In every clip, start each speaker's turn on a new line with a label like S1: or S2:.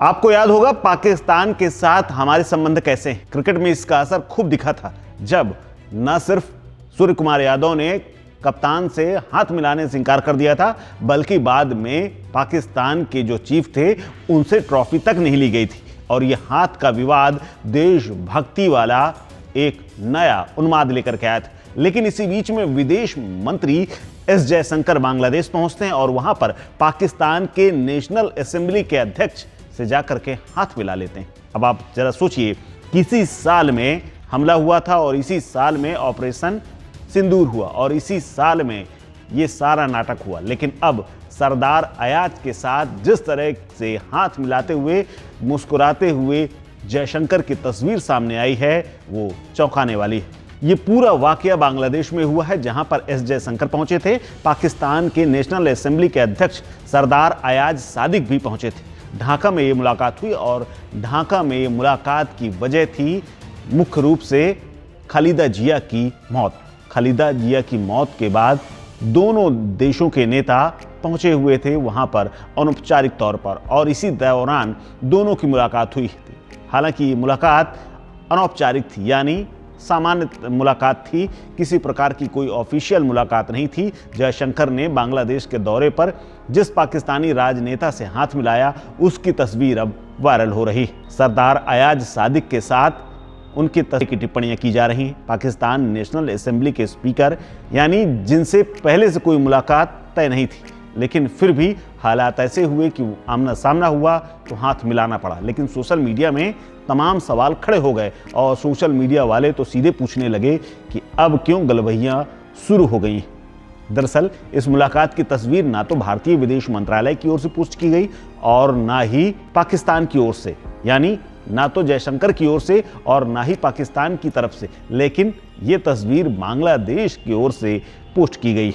S1: आपको याद होगा पाकिस्तान के साथ हमारे संबंध कैसे हैं। क्रिकेट में इसका असर खूब दिखा था, जब न सिर्फ सूर्य कुमार यादव ने कप्तान से हाथ मिलाने से इंकार कर दिया था, बल्कि बाद में पाकिस्तान के जो चीफ थे उनसे ट्रॉफी तक नहीं ली गई थी। और यह हाथ का विवाद देशभक्ति वाला एक नया उन्माद लेकर के आया था। लेकिन इसी बीच में विदेश मंत्री एस जयशंकर बांग्लादेश पहुंचते हैं और वहां पर पाकिस्तान के नेशनल असेंबली के अध्यक्ष से जाकर के हाथ मिला लेते हैं। अब आप जरा सोचिए, किसी साल में हमला हुआ था और इसी साल में ऑपरेशन सिंदूर हुआ और इसी साल में ये सारा नाटक हुआ। लेकिन अब सरदार अयाज के साथ जिस तरह से हाथ मिलाते हुए मुस्कुराते हुए जयशंकर की तस्वीर सामने आई है, वो चौंकाने वाली है। ये पूरा वाकया बांग्लादेश में हुआ है, जहां पर एस जयशंकर पहुंचे थे। पाकिस्तान के नेशनल असेंबली के अध्यक्ष सरदार अयाज सादिक भी पहुंचे थे। ढाका में ये मुलाकात हुई और ढाका में ये मुलाकात की वजह थी मुख्य रूप से खालिदा जिया की मौत। खालिदा जिया की मौत के बाद दोनों देशों के नेता पहुंचे हुए थे वहां पर अनौपचारिक तौर पर, और इसी दौरान दोनों की मुलाकात हुई थी। हालांकि ये मुलाकात अनौपचारिक थी, यानी सामान्य मुलाकात थी, किसी प्रकार की कोई ऑफिशियल मुलाकात नहीं थी। जयशंकर ने बांग्लादेश के दौरे पर जिस पाकिस्तानी राजनेता से हाथ मिलाया, उसकी तस्वीर अब वायरल हो रही। सरदार अयाज सादिक के साथ उनकी तस्वीर की टिप्पणियां की जा रही हैं। पाकिस्तान नेशनल असेंबली के स्पीकर, यानी जिनसे पहले से कोई मुलाकात तय नहीं थी, लेकिन फिर भी हालात ऐसे हुए कि आमना सामना हुआ तो हाथ मिलाना पड़ा। लेकिन सोशल मीडिया में तमाम सवाल खड़े हो गए और सोशल मीडिया वाले तो सीधे पूछने लगे कि अब क्यों गलबहियां शुरू हो गई। दरअसल इस मुलाकात की तस्वीर ना तो भारतीय विदेश मंत्रालय की ओर से पोस्ट की गई और ना ही पाकिस्तान की ओर से, यानी ना तो जयशंकर की ओर से और ना ही पाकिस्तान की तरफ से, लेकिन ये तस्वीर बांग्लादेश की ओर से पोस्ट की गई।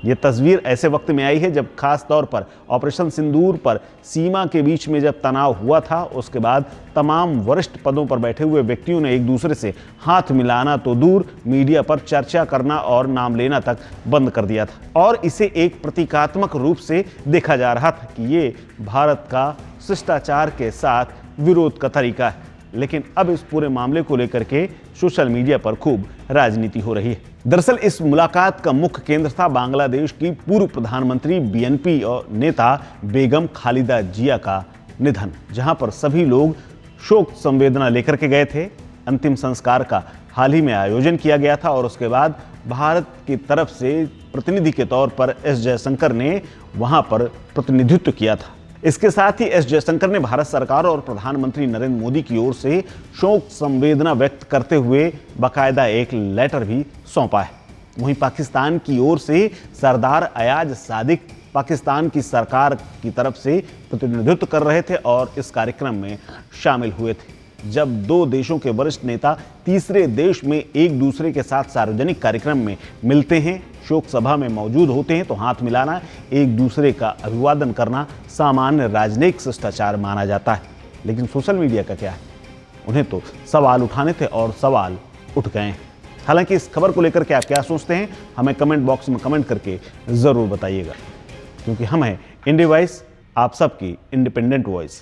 S1: ये तस्वीर ऐसे वक्त में आई है जब खास तौर पर ऑपरेशन सिंदूर पर सीमा के बीच में जब तनाव हुआ था, उसके बाद तमाम वरिष्ठ पदों पर बैठे हुए व्यक्तियों ने एक दूसरे से हाथ मिलाना तो दूर, मीडिया पर चर्चा करना और नाम लेना तक बंद कर दिया था। और इसे एक प्रतीकात्मक रूप से देखा जा रहा था कि ये भारत का शिष्टाचार के साथ विरोध का तरीका है। लेकिन अब इस पूरे मामले को लेकर के सोशल मीडिया पर खूब राजनीति हो रही है। दरअसल इस मुलाकात का मुख्य केंद्र था बांग्लादेश की पूर्व प्रधानमंत्री बीएनपी और नेता बेगम खालिदा जिया का निधन, जहां पर सभी लोग शोक संवेदना लेकर के गए थे। अंतिम संस्कार का हाल ही में आयोजन किया गया था और उसके बाद भारत की तरफ से प्रतिनिधि के तौर पर एस जयशंकर ने वहां पर प्रतिनिधित्व किया था। इसके साथ ही एस जयशंकर ने भारत सरकार और प्रधानमंत्री नरेंद्र मोदी की ओर से शोक संवेदना व्यक्त करते हुए बाकायदा एक लेटर भी सौंपा है। वहीं पाकिस्तान की ओर से सरदार अयाज सादिक पाकिस्तान की सरकार की तरफ से प्रतिनिधित्व कर रहे थे और इस कार्यक्रम में शामिल हुए थे। जब दो देशों के वरिष्ठ नेता तीसरे देश में एक दूसरे के साथ सार्वजनिक कार्यक्रम में मिलते हैं, शोक सभा में मौजूद होते हैं, तो हाथ मिलाना, एक दूसरे का अभिवादन करना सामान्य राजनयिक शिष्टाचार माना जाता है। लेकिन सोशल मीडिया का क्या है? उन्हें तो सवाल उठाने थे और सवाल उठ गए हैं। हालांकि इस खबर को लेकर के आप क्या सोचते हैं, हमें कमेंट बॉक्स में कमेंट करके ज़रूर बताइएगा, क्योंकि हम हैं इंडिया वॉइस, आप सबकी इंडिपेंडेंट वॉइस।